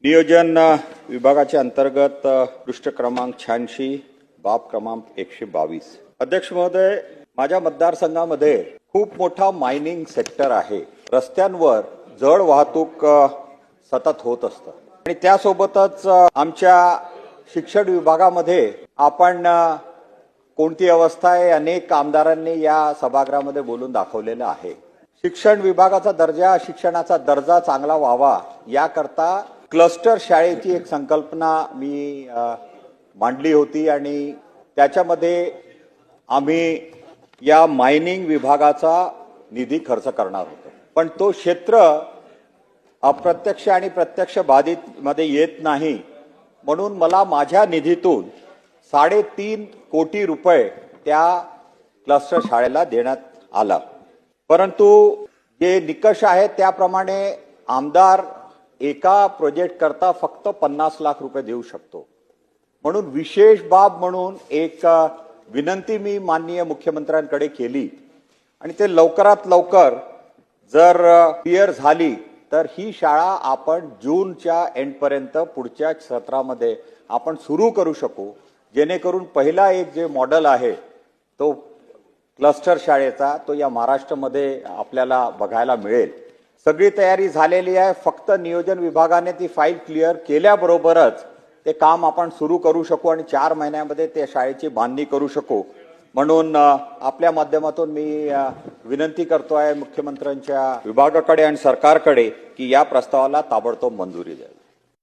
नियोजन विभागाच्या अंतर्गत पृष्ठ क्रमांक 86 बाब क्रमांक 122। अध्यक्ष महोदय, माझ्या मतदारसंघामध्ये खूप मोठा मायनिंग सेक्टर आहे। रस्त्यांवर जड वाहतूक सतत होत असतं आणि त्यासोबतच आमच्या शिक्षण विभागामध्ये आपण कोणती अवस्था आहे अनेक आमदारांनी या सभागृहामध्ये बोलून दाखवलेलं आहे। शिक्षण विभागाचा दर्जा, शिक्षणाचा दर्जा चांगला व्हावा याकरता क्लस्टर शाळेची एक संकल्पना मी मांडली होती आणि त्याच्यामध्ये आम्ही या मायनिंग विभागाचा निधी खर्च करणार होतो, पण तो क्षेत्र अप्रत्यक्ष आणि प्रत्यक्ष बाधित मध्ये येत नाही, म्हणून मला माझ्या निधीतून 3.5 कोटी रुपये त्या क्लस्टर शाळेला देण्यात आला। परंतु जे निकष आहे त्याप्रमाणे आमदार एका प्रोजेक्ट करता फक्त 50 लाख रुपये देऊ शकतो, म्हणून विशेष बाब म्हणून एक विनंती मी माननीय मुख्यमंत्र्यांकडे केली आणि ते लवकरात लवकर जर क्लिअर झाली तर ही शाळा आपण जूनच्या एंड पर्यंत पुढच्या सत्रामध्ये आपण सुरू करू शकू, जेणेकरून पहिला एक जे मॉडेल आहे तो क्लस्टर शाळेचा तो या महाराष्ट्रामध्ये आपल्याला बघायला मिळेल। सगळी तयारी झालेली आहे, फक्त नियोजन विभागाने ती फाईल क्लिअर केल्याबरोबरच ते काम आपण सुरू करू शकू आणि 4 महिन्यामध्ये त्या शाळेची बांधणी करू शकू। म्हणून आपल्या माध्यमातून मी विनंती करतोय मुख्यमंत्र्यांच्या विभागाकडे आणि सरकारकडे की या प्रस्तावाला ताबडतोब मंजुरी द्यावी।